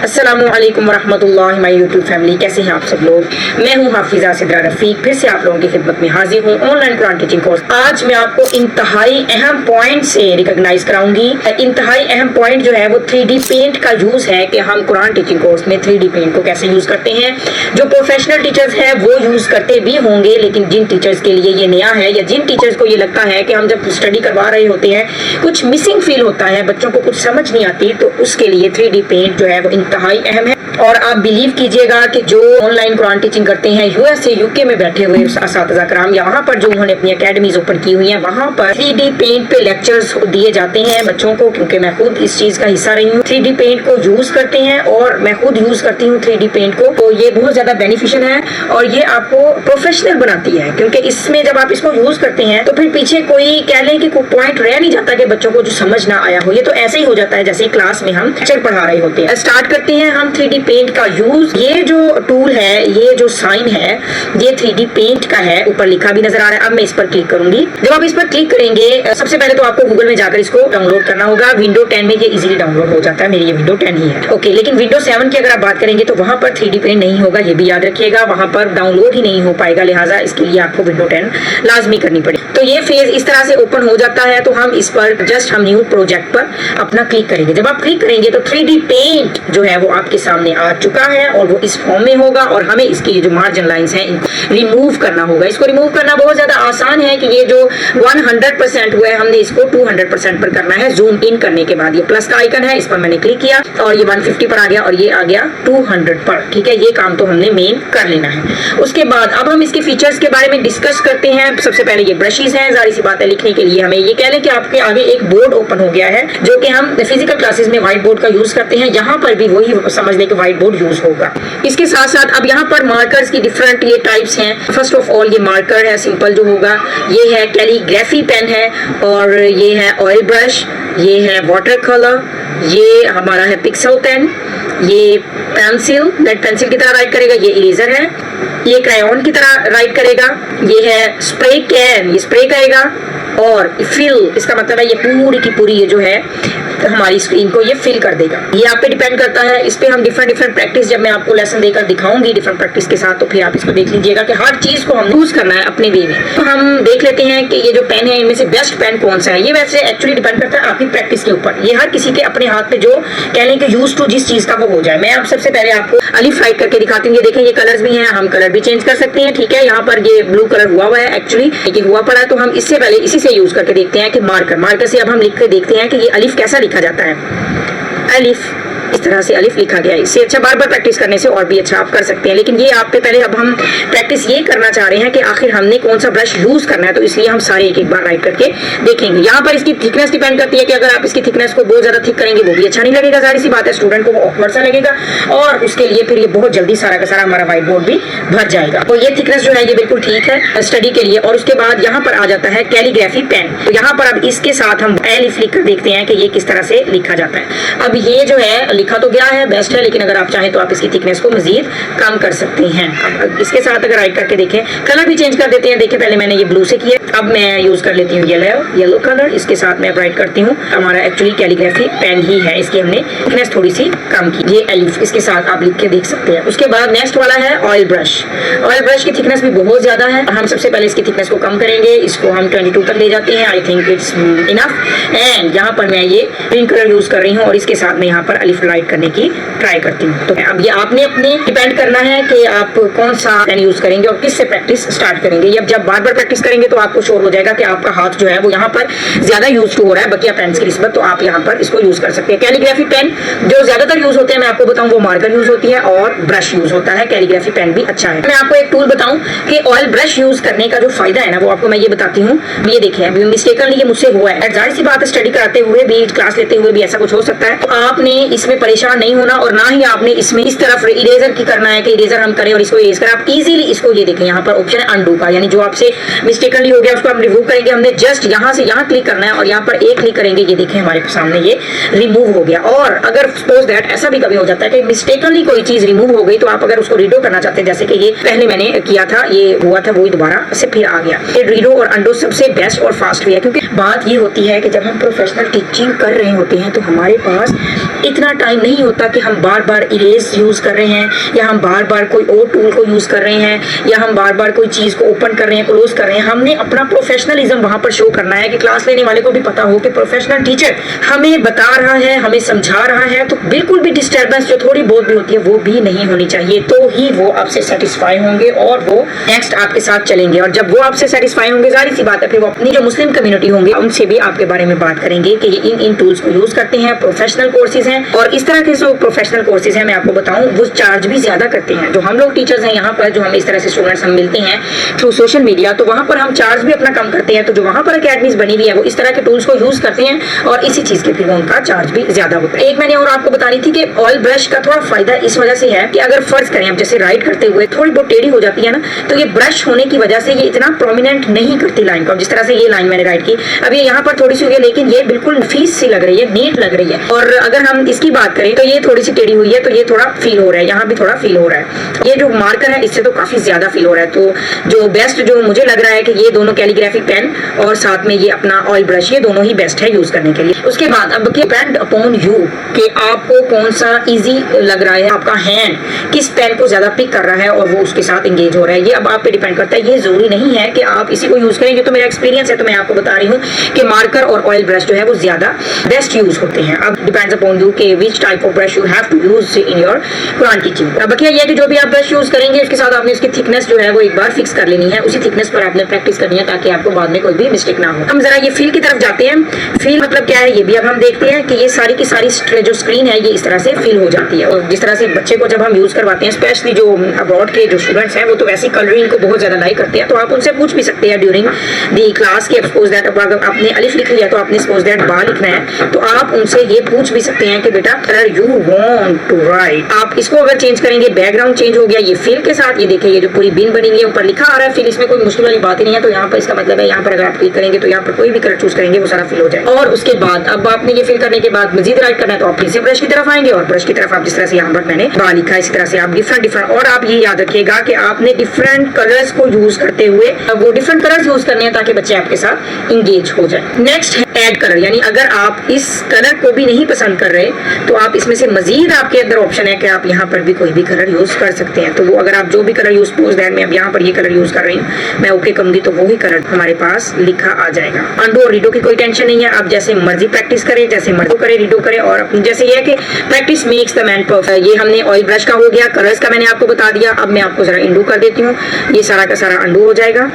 अस्सलामुअलैकुम वरहमतुल्लाहि my YouTube family, कैसे हैं आप सब लोग। मैं हूं हाफिजा सिद्रा रफीक, फिर से आप लोगों की खिदमत में हाजिर हूं ऑनलाइन कुरान टीचिंग कोर्स। आज मैं आपको इंतहाई अहम पॉइंट से रिकॉग्नाइज कराऊंगी। इंतहाई अहम पॉइंट जो है वो 3D पेंट का यूज है कि हम कुरान टीचिंग कोर्स में 3D पेंट को कैसे यूज करते हैं। जो प्रोफेशनल टीचर्स है वो यूज करते भी होंगे, लेकिन जिन टीचर्स के लिए ये नया है या जिन टीचर्स को ये लगता है कि हम जब स्टडी करवा रहे होते हैं कुछ मिसिंग फील होता है, बच्चों को कुछ समझ नहीं आती, तो उसके लिए 3D पेंट जो है वो इंतहाई अहम है। और आप बिलीव कीजिएगा कि जो ऑनलाइन कुरान टीचिंग करते हैं यूएसए यूके में बैठे हुए असातिज़ा कराम, यहाँ पर जो उन्होंने अपनी अकेडमीज ओपन की हुई हैं, वहाँ पर 3D पेंट पे लेक्चर्स दिए जाते हैं बच्चों को, क्योंकि मैं खुद इस चीज का हिस्सा रही हूँ। 3D पेंट को यूज करते हैं और मैं खुद यूज करती हूँ 3D पेंट को, तो ये बहुत ज्यादा बेनिफिशियल है और ये आपको प्रोफेशनल बनाती है, क्योंकि इसमें जब आप इसको यूज करते हैं तो फिर पीछे कोई कह लें कि कोई पॉइंट रह नहीं जाता कि बच्चों को जो समझ ना आया हो। ये तो ऐसे ही हो जाता है जैसे क्लास में हम लेक्चर पढ़ा रहे होते हैं। स्टार्ट करते हैं हम 3D पेंट का यूज। ये जो टूल है, ये जो साइन है, ये 3D पेंट का है, ऊपर लिखा भी नजर आ रहा है। अब मैं इस पर क्लिक करूंगी। जब आप इस पर क्लिक करेंगे, सबसे पहले तो आपको गूगल में जाकर इसको डाउनलोड करना होगा। विंडो 10 में ये इजीली डाउनलोड हो जाता है, मेरी ये विंडो 10 ही है। ओके, लेकिन विंडो 7 की अगर आप बात करेंगे तो वहां पर 3D पेंट नहीं होगा, ये भी याद रखिएगा। वहां पर डाउनलोड ही नहीं हो पाएगा, लिहाजा इसके लिए आपको विंडो 10 लाजमी करनी पड़ेगी। तो ये फेज इस तरह से ओपन हो जाता है। तो हम इस पर जस्ट हम न्यू प्रोजेक्ट पर अपना क्लिक करेंगे। जब आप क्लिक करेंगे तो 3D पेंट जो है वो आपके सामने आ चुका है और वो इस फॉर्म में होगा और हमें इसकी जो मार्जिन लाइंस हैं इनको रिमूव करना होगा। इसको रिमूव करना बहुत ज्यादा आसान है कि ये जो 100% हुआ है, हमने इसको 200% पर करना है। जूम इन करने के बाद ये प्लस का आइकन है, इस पर मैंने क्लिक किया और ये 150 पर आ गया और ये आ गया 200 पर। ठीक है, ये काम तो हमने मेन कर लेना है। उसके बाद अब हम इसके फीचर्स के बारे में डिस्कस करते हैं। सबसे पहले ये ब्रशेस हैं, जाहिर सी बात है लिखने के लिए हमें ये कह लें कि आपके आगे एक बोर्ड ओपन हो गया है, जो कि हम फिजिकल क्लासेस में व्हाइट बोर्ड का यूज करते हैं। यहाँ पर भी वही समझ लें कि व्हाइट बोर्ड यूज होगा। इसके साथ साथ अब यहाँ पर मार्कर्स की डिफरेंट ये टाइप्स हैं। फर्स्ट ऑफ ऑल ये मार्कर है, सिंपल जो होगा, ये है कैलीग्राफी पेन है, और ये है ऑयल ब्रश, ये है वाटर कलर, ये हमारा है पिक्सल पेन, ये पेंसिल, लेड पेंसिल की तरह राइट करेगा, ये इरेजर है, ये क्रायॉन की तरह राइट करेगा, ये है स्प्रे कैन, ये स्प्रे करेगा, और फिल, इसका मतलब है ये पूरी की पूरी ये जो है हमारी स्क्रीन को ये फिल कर देगा। ये आप पे डिपेंड करता है। इस पे हम डिफरेंट प्रैक्टिस जब मैं आपको लेसन देकर दिखाऊंगी डिफरेंट प्रैक्टिस के साथ, तो फिर आप इसको देख लीजिएगा कि हर चीज को हम यूज करना है अपने वे में। तो हम देख लेते हैं कि ये जो पेन है इनमें से बेस्ट पेन कौन सा है। ये वैसे एक्चुअली डिपेंड करता है आपकी प्रैक्टिस के ऊपर। ये हर किसी के अपने हाथ पे जो कह लें कि यूज टू जिस चीज का वो हो जाए। मैं आप सबसे पहले आपको अलिफ राइट करके दिखाती हूँ। ये देखें, ये कलर्स भी हैं, हम कलर भी चेंज कर सकते हैं। ठीक है, यहाँ पर ये ब्लू कलर हुआ हुआ है, एक्चुअली ये हुआ पड़ा है, तो हम इससे पहले इसी से यूज करके देखते हैं कि मार्कर से अब हम लिख के देखते हैं कि ये अलिफ कैसा लिखा जाता है। अलिफ, इस तरह से अलिफ लिखा गया है। इससे अच्छा बार बार प्रैक्टिस करने से और भी अच्छा आप कर सकते हैं, लेकिन ये आप पे पहले अब हम प्रैक्टिस ये करना चाह रहे हैं कि आखिर हमने कौन सा ब्रश यूज करना है, तो इसलिए हम सारे एक बार राइट करके देखेंगे। यहाँ पर इसकी थिकनेस डिपेंड करती है कि अगर आप इसकी थिकनेस को बहुत ज्यादा थिक करेंगे वो भी अच्छा नहीं लगेगा, जाहिर सी बात है, स्टूडेंट को वो ऑकवर्ड सा लगेगा और उसके लिए फिर ये बहुत जल्दी सारा का सारा हमारा व्हाइट बोर्ड भी भर जाएगा। तो ये थिकनेस जो है ये बिल्कुल ठीक है स्टडी के लिए। और उसके बाद यहाँ पर आ जाता है कैलीग्राफी पेन। तो यहाँ पर अब इसके साथ हम अलिफ लिख कर देखते हैं कि ये किस तरह से लिखा जाता है। अब ये जो है लिखा तो गया है, बेस्ट है, लेकिन अगर आप चाहें तो आप इसकी थिकनेस को मजीद कम कर सकते हैं। अब इसके साथ अगर राइट करके देखें, कलर भी चेंज कर देते हैं। देखिए, पहले मैंने ये ब्लू से किया, अब मैं यूज कर लेती हूँ येलो कलर। इसके साथ मैं राइट करती हूँ, हमारा एक्चुअली कैलीग्राफी पेन ही है, इसकी हमने थिकनेस थोड़ी सी कम की। ये अलिफ इसके साथ आप लिख के देख सकते हैं। उसके बाद नेक्स्ट वाला है ऑयल ब्रश। ऑयल ब्रश की थिकनेस भी बहुत ज्यादा है, हम सबसे पहले इसकी थिकनेस को कम करेंगे। इसको हम 22 तक ले जाते हैं, I think it's enough. And यहाँ पर मैं ये ग्रीन कलर यूज कर रही हूँ और इसके साथ मैं यहाँ पर अलिफ राइट करने की ट्राई करती हूँ। तो अब ये आपने अपने डिपेंड करना है कि आप कौन सा पेन यूज करेंगे और किससे प्रैक्टिस स्टार्ट करेंगे। ये जब बार बार प्रैक्टिस करेंगे तो आपको श्योर हो जाएगा कि आपका हाथ जो है वो यहाँ पर ज्यादा यूज हो रहा है बकिया पेन की निस्बत, तो आप यहाँ पर इसको यूज कर सकते हैं। कैलीग्राफी पेन जो ज्यादातर यूज होते हैं, मैं आपको बताऊँ, वो मार्कर यूज होती है और ब्रश यूज होता है। कैलीग्राफी पेन भी अच्छा है। मैं आपको एक टूल बताऊँ कि ऑयल ब्रश यूज करने का जो फायदा है ना, वो आपको मैं ये बताती हूँ। ये देखिए, मिस्टेकनली ये मुझसे हुआ है, जाहिर सी बात है स्टडी कराते हुए भी, क्लास लेते हुए भी ऐसा कुछ हो सकता है। तो आपने इसमें परेशान नहीं होना और ना ही आपने इसमें इस तरफ इरेजर की करना है कि इरेजर हम करें और इसको इरेज करें। आप इजीली इसको, ये देखें, यहाँ पर ऑप्शन है अनडू का, यानी जो आपसे मिस्टेकनली हो गया उसको हम रिमूव करेंगे। हमने जस्ट यहाँ से यहाँ क्लिक करना है और यहाँ पर एक क्लिक करेंगे, ये देखें हमारे सामने ये रिमूव हो गया। और अगर सपोज दैट ऐसा भी कभी हो जाता है कि मिस्टेकनली कोई चीज रिमूव हो गई, तो आप अगर उसको रीडो करना चाहते हैं, जैसे कि ये पहले मैंने किया था, ये हुआ था, वही दोबारा से फिर आ गया। ये रीडो और अनडू सबसे बेस्ट और फास्ट वे है, क्योंकि बात ये होती है कि जब हम प्रोफेशनल टीचिंग कर रहे होते हैं तो हमारे पास इतना टाइम नहीं होता कि हम बार बार इरेज यूज कर रहे हैं, या हम बार बार कोई और टूल को यूज कर रहे हैं, या हम बार बार कोई चीज को ओपन कर रहे हैं, क्लोज कर रहे हैं। हमने अपना प्रोफेशनलिज्म वहां पर शो करना है कि क्लास लेने वाले को भी पता हो कि प्रोफेशनल टीचर हमें बता रहा है, हमें समझा रहा है। तो बिल्कुल भी डिस्टर्बेंस जो थोड़ी बहुत भी होती है वो भी नहीं होनी चाहिए, तो ही वो आपसे सेटिस्फाई होंगे और वो नेक्स्ट आपके साथ चलेंगे। और जब वो आपसे सेटिस्फाई होंगे, जाहिर सी बात है, फिर वो अपनी जो मुस्लिम कम्युनिटी होंगे उनसे भी आपके बारे में बात करेंगे कि ये इन टूल्स को यूज करते हैं, प्रोफेशनल कोर्सेज हैं। और इस तरह के जो प्रोफेशनल कोर्सेज हैं, मैं आपको बताऊं, वो चार्ज भी ज्यादा करते हैं। जो हम लोग टीचर्स हैं यहाँ पर, जो हम इस तरह से स्टूडेंट्स हम मिलते हैं थ्रू सोशल मीडिया, तो वहां पर हम चार्ज भी अपना कम करते हैं। तो जो वहां पर अकेडमीज बनी हुई है वो इस तरह के टूल्स को यूज करते हैं और इसी चीज के फिर उनका चार्ज भी ज्यादा होता है। एक मैंने और आपको बता रही थी कि ऑयल ब्रश का थोड़ा फायदा इस वजह से है कि अगर फर्ज करें हम जैसे राइट करते हुए थोड़ी बहुत टेढ़ी हो जाती है ना, तो ये ब्रश होने की वजह से ये इतना प्रोमिनेंट नहीं करती लाइन को। जिस तरह से ये लाइन मैंने राइट की, अब ये यहाँ पर थोड़ी सी हुई है, लेकिन ये बिल्कुल फीस सी लग रही है, नीट लग रही है। और अगर हम इसकी बात करें तो ये थोड़ी सी टेढ़ी हुई है, तो ये थोड़ा फील हो रहा है, यहाँ भी थोड़ा फील हो रहा है। ये जो मार्कर है इससे तो काफी ज्यादा फील हो रहा है। तो जो बेस्ट जो मुझे लग रहा है कि ये दोनों कैलीग्राफिक पेन और साथ में ये अपना ऑयल ब्रश, ये दोनों ही बेस्ट है यूज करने के लिए। उसके बाद अब डिपेंड अपॉन यू कि आपको कौन सा इजी लग रहा है, आपका हैंड किस पेन को ज्यादा पिक कर रहा है और वो उसके साथ एंगेज हो रहा है, ये अब आप पे डिपेंड करता है। ये जरूरी नहीं है कि आप इसी को यूज करें। ये तो मेरा एक्सपीरियंस है, तो मैं आपको बता रही हूँ कि मार्कर और ऑयल ब्रश जो है वो ज्यादा बेस्ट यूज होते हैं। अब डिपेंड्स अपॉन यू कि which type of brush you have to use in your Quran teaching. अब बाकी ये है कि जो भी आप ब्रश यूज करेंगे उसके साथ आपने उसकी थिकनेस जो है वो एक बार फिक्स कर लेनी है, उसी थिकनेस पर आपने प्रैक्टिस करनी है ताकि आपको बाद में कोई भी मिस्टेक ना हो। हम जरा ये फील की तरफ जाते हैं। फील मतलब क्या है ये भी अब हम देखते हैं कि ये सारी की सारी जो स्क्रीन है ये इस तरह से फील हो जाती है। और जिस तरह से बच्चे को जब हम यूज करवाते हैं, स्पेशली जो अब्रॉड के जो स्टूडेंट्स हैं वो तो वैसी कलरिंग को बहुत ज्यादा लाइक करते हैं, तो आप उनसे पूछ भी सकते हैं ड्यूरिंग दी क्लास के सपोज दैट अगर आपने अलिफ लिख लिया तो आपने सपोज दैट बा लिखना है, तो आप उनसे ये पूछ भी सकते हैं कि बेटा colour you want to write, आप इसको अगर चेंज करेंगे, बैकग्राउंड चेंज हो गया ये फील के साथ। ये देखिए ये जो पूरी बिन बनी हुई है ऊपर लिखा आ रहा है फिल, इसमें कोई मुश्किल वाली बात ही नहीं है। तो यहाँ पर इसका मतलब है यहाँ पर अगर आप क्लिक करेंगे तो यहाँ पर कोई भी कलर चूज करेंगे वो सारा फिल हो जाएगा। और उसके बाद अब आपने ये फिल करने के बाद मजीद राइट करना है तो आप फिर से ब्रश की तरफ आएंगे और ब्रश की तरफ आप जिस तरह से यहाँ पर मैंने बा लिखा है इसी तरह से आप डिफरेंट और आप ये याद रखिएगा कि आपने डिफरेंट कलर्स को यूज करते हुए वो डिफरेंट कलर्स यूज करने हैं ताकि बच्चे आपके साथ इंगेज हो जाए। नेक्स्ट है ऐड कलर, यानी अगर आप इस कलर को भी नहीं पसंद कर रहे तो आप इसमें से मजीद आपके अंदर ऑप्शन है कि आप यहाँ पर भी कोई भी कलर यूज कर सकते हैं। तो वो अगर आप जो भी कलर यूज सपोज दैट मैं अब यहाँ पर ये कलर यूज कर रही हूँ, मैं ओके कहूंगी तो वो ही कलर हमारे पास लिखा आ जाएगा। अंडो और रीडो की कोई टेंशन नहीं है, आप जैसे मर्जी प्रैक्टिस करें, जैसे मर्जी करें, रीडो करें। और अपनी जैसे ये है कि practice makes the man perfect. ये हमने ऑयल ब्रश का हो गया, कलर्स का मैंने आपको बता दिया। अब मैं आपको जरा इंडू कर देती हूँ, ये सारा का सारा अंडू हो जाएगा।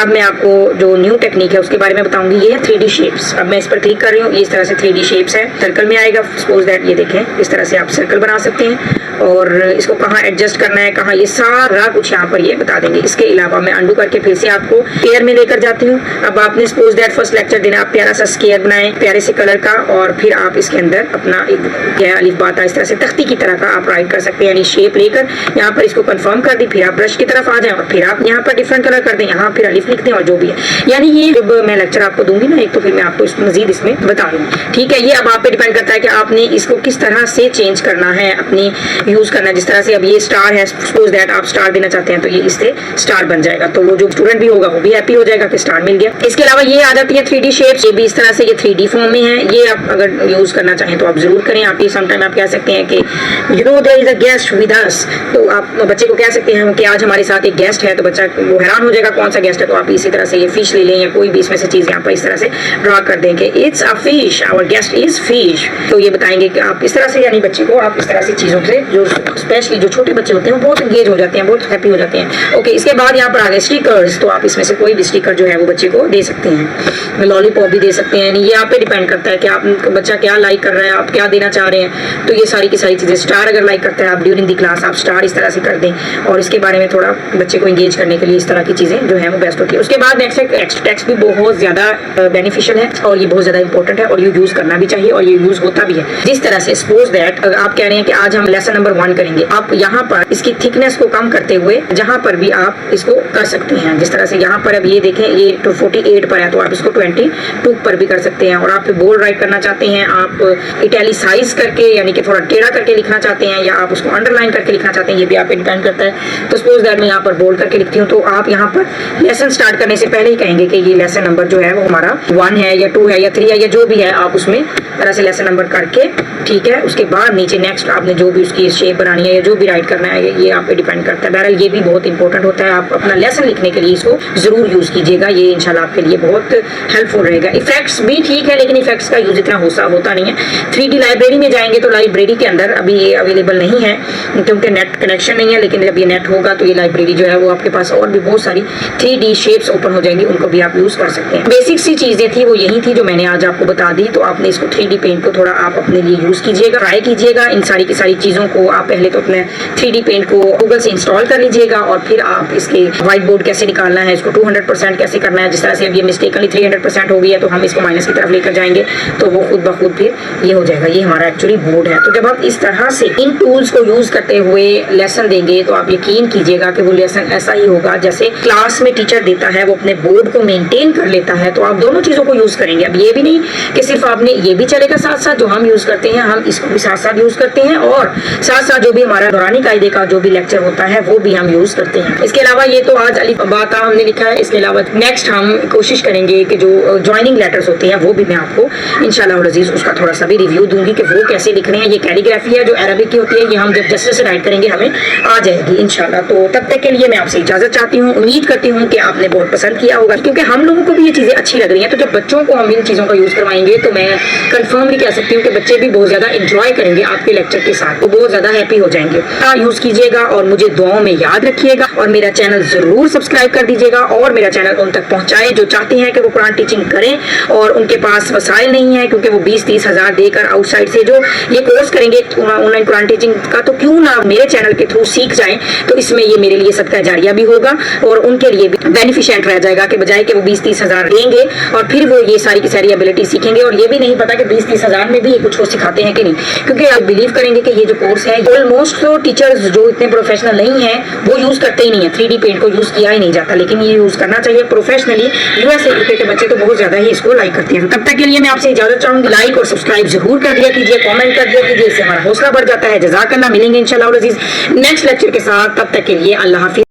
अब मैं आपको जो न्यू टेक्निक है उसके बारे में बताऊंगी। ये है 3D शेप्स। अब मैं इस पर क्लिक कर रही हूँ, ये इस तरह से 3D शेप्स है, सर्कल में आएगा सपोज दैट। ये देखें इस तरह से आप सर्कल बना सकते हैं और इसको कहाँ एडजस्ट करना है, कहाँ, ये सारा कुछ यहाँ पर ये बता देंगे। इसके अलावा मैं अंडू करके फिर से आपको पेयर में लेकर जाती हूँ। अब आपने सपोज दैट फर्स्ट लेक्चर देना, आप प्यारा सा स्केयर बनाएं प्यारे से कलर का, और फिर आप इसके अंदर अपना एक अलिफ बाता इस तरह से तख्ती की तरह का आप राइट कर सकते हैं, यानी शेप लेकर यहाँ पर इसको कंफर्म कर दी। फिर आप ब्रश की तरफ आ जाए और फिर आप यहाँ पर डिफरेंट कलर कर दें, यहाँ फिर अलिफ लिख दें और जो भी है। यानी ये जब मैं लेक्चर आपको दूंगी ना एक, तो फिर मैं आपको इसको मजीद इसमें बता दूंगी। ठीक है, ये अब आप पे डिपेंड करता है कि आपने इसको किस तरह से चेंज करना है, अपनी यूज करना है। जिस तरह से अब ये स्टार है, सपोज दैट आप स्टार देना चाहते हैं तो ये इससे स्टार बन जाएगा, तो वो जो स्टूडेंट भी होगा वो भी हैप्पी हो जाएगा कि स्टार मिल गया। इसके अलावा ये आ जाती है 3D शेप्स, ये भी इस तरह से ये 3D फॉर्म में है। ये आप अगर यूज करना चाहें तो आप जरूर करें। आप ये समटाइम आप कह सकते हैं कि you know there is a guest with us, तो आप बच्चे को कह सकते हैं कि आज हमारे साथ एक गेस्ट है, तो बच्चा वो हैरान हो जाएगा कौन सा गेस्ट है। तो आप इसी तरह से ये फिश ले लें या कोई भी इसमें से चीज यहाँ पर इस तरह से ड्रॉ कर देंगे, it's a fish, our guest is fish. तो ये बताएंगे कि आप इस तरह से, यानी बच्चे को आप इस तरह से चीजों से, जो स्पेशली जो छोटे बच्चे होते हैं वो बहुत एंगेज हो जाते हैं, बहुत हैप्पी हो जाते हैं। ओके, इसके बाद यहाँ पर आ गए स्टिकर्स, तो आप इसमें से कोई भी स्टिकर जो है वो बच्चे को दे सकते हैं, लॉलीपॉप भी दे सकते हैं। ये आप पे डिपेंड करता है कि आप बच्चा क्या लाइक कर रहा है, आप क्या देना चाह रहे हैं। तो ये सारी की सारी चीजें, स्टार अगर लाइक करता है आप ड्यूरिंग दी क्लास आप स्टार इस तरह से कर दें, और इसके बारे में थोड़ा बच्चे को एंगेज करने के लिए इस तरह की चीजें जो है वो बेस्ट होती है। उसके बाद नेक्स्ट एक्स्ट्रा टेक्स्ट भी बहुत ज्यादा बेनिफिशियल है और ये बहुत ज्यादा इंपॉर्टेंट है और ये यूज करना भी चाहिए और ये यूज होता भी है। जिस तरह से सपोज दैट आप कह रहे हैं कि आज हम लेसन नंबर 1 करेंगे, आप यहाँ पर इसकी थिकनेस को कम करते हुए जहाँ पर भी आप इसको कर सकते हैं। जिस तरह से यहाँ पर अब ये देखें ये 48 पर है, तो आप इसको 22 पर भी कर सकते हैं। और आप बोल्ड राइट करना चाहते हैं, आप इटैलिसाइज करके यानी कि थोड़ा टेढ़ा करके लिखना चाहते हैं, या आप उसको अंडरलाइन करके लिखना चाहते हैं, ये भी आप पे डिपेंड करता है। तो सपोज दैट मैं यहाँ पर बोल्ड करके लिखती हूँ, तो आप यहाँ पर लेसन स्टार्ट करने से पहले ही कहेंगे कि ये लेसन नंबर जो है वो हमारा 1 है या 2 है या 3 है या जो भी है, आप उसमें तरह से लेसन नंबर करके, ठीक है, उसके बाद नीचे नेक्स्ट आपने जो भी उसकी शेप बनानी है या जो भी राइट करना है ये आप पे डिपेंड करता है। बहरहाल ये भी बहुत इंपॉर्टेंट होता है, आप अपना लेसन लिखने के लिए इसको जरूर यूज कीजिएगा, ये इंशाल्लाह आपके लिए बहुत हेल्पफुल रहेगा। इफेक्ट्स भी ठीक है लेकिन इफेक्ट्स का यूज इतना होता नहीं है। 3D लाइब्रेरी में जाएंगे तो लाइब्रेरी के अंदर अभी ये अवेलेबल नहीं है क्योंकि नेट कनेक्शन नहीं है, लेकिन जब ये नेट होगा तो ये लाइब्रेरी जो है वो आपके पास और भी बहुत सारी 3D शेप्स ओपन हो जाएंगी, उनको भी आप यूज कर सकते हैं। बेसिक सी चीजें थी वो यही थी जो मैंने आज आपको बता दी, तो आपने इसको 3D पेंट को थोड़ा आप अपने लिए यूज कीजिएगा, ट्राई कीजिएगा। इन सारी की सारी चीजों को आप पहले तो अपने 3D पेंट को गूगल से इंस्टॉल कर लीजिएगा और फिर आप इसके व्हाइट बोर्ड कैसे निकालना है, इसको 200% कैसे करना है। जिस तरह से अब ये मिस्टेकली 300% हो गई है तो हम इसको माइनस की तरफ लेकर जाएंगे तो वो खुद ब खुद फिर ये हो जाएगा। ये हमारा एक्चुअली बोर्ड है। तो जब आप इस तरह से इन टूल्स को यूज करते हुए लेसन देंगे तो आप यकीन कीजिएगा कि वो लेसन ऐसा ही होगा जैसे क्लास में टीचर देता है, वो अपने बोर्ड को मेंटेन कर लेता है। तो आप दोनों चीजों को यूज करेंगे। अब ये भी नहीं कि सिर्फ आपने ये भी चलेगा साथ साथ जो हम यूज करते हैं, हम इसको भी साथ साथ यूज करते हैं और साथ साथ जो भी हमारा दौरानी कायदे का जो भी लेक्चर होता है वो भी हम यूज करते हैं। इसके अलावा ये तो आज अलिफ बा ता हमने लिखा है। इसके अलावा नेक्स्ट हम कोशिश करेंगे कि जो ज्वाइनिंग लेटर्स होते हैं वो भी मैं आपको इंशाल्लाह अज़ीज उसका थोड़ा सा भी रिव्यू दूंगी कि वो कैसे लिखने हैं। ये कैलीग्राफी है जो अरबिक की होती है, ये हम जब जैसे जैसे राइट करेंगे हमें आ जाएगी इंशाल्लाह। तो तब तक के लिए मैं आपसे इजाजत चाहती हूँ। उम्मीद करती हूँ कि आपने बहुत पसंद किया होगा क्योंकि हम लोगों को भी ये चीजें अच्छी लग रही हैं। तो जब बच्चों को हम इन चीजों का यूज करवाएंगे तो मैं कंफर्मली कह सकती हूँ कि बच्चे भी बहुत ज्यादा इंजॉय करेंगे आपके लेक्चर के साथ, वो बहुत ज्यादा हैप्पी हो जाएंगे। यूज कीजिएगा और मुझे दुआओं में याद रखिएगा और मेरा चैनल जरूर सब्सक्राइब कर दीजिएगा और मेरा चैनल उन तक पहुंचाए जो चाहते हैं कि वो कुरान टीचिंग करें और उनके पास वसाइल नहीं है क्योंकि वो 20-30 हजार देकर आउटसाइड से जो ये कोर्स करेंगे ऑनलाइन कुरान टीचिंग का, तो क्यों ना मेरे चैनल के थ्रू सीख जाएं। तो इसमें ये मेरे लिए सदका जारिया भी होगा और उनके लिए भी बेनिफिशिएंट रह जाएगा कि बजाय कि वो 20-30 हजार देंगे और फिर वो ये सारी की सारी एबिलिटी सीखेंगे और ये भी नहीं पता कि 20-30 हजार में भी ये कुछ सिखाते हैं कि नहीं। क्योंकि आप बिलीव करेंगे कि ये जो कोर्स है ऑलमोस्ट तो टीचर्स जो इतने प्रोफेशनल नहीं है वो यूज करते ही नहीं है, 3D पेंट को यूज किया ही नहीं जाता, लेकिन ये यूज करना चाहिए प्रोफेशनली। यूएसए यूके के बच्चे तो बहुत ज्यादा ही इसको लाइक करते हैं। तब तक के लिए मैं आपसे इजाजत चाहूंगी। लाइक और सब्सक्राइब जरूर कर दिया कीजिए, कमेंट कर दिया कीजिए, इससे हमारा हौसला बढ़ जाता है। जज़ाकल्लाह। मिलेंगे इंशाल्लाह अज़ीज नेक्स्ट लेक्चर के साथ, तब तक के लिए अल्लाह हाफिज़।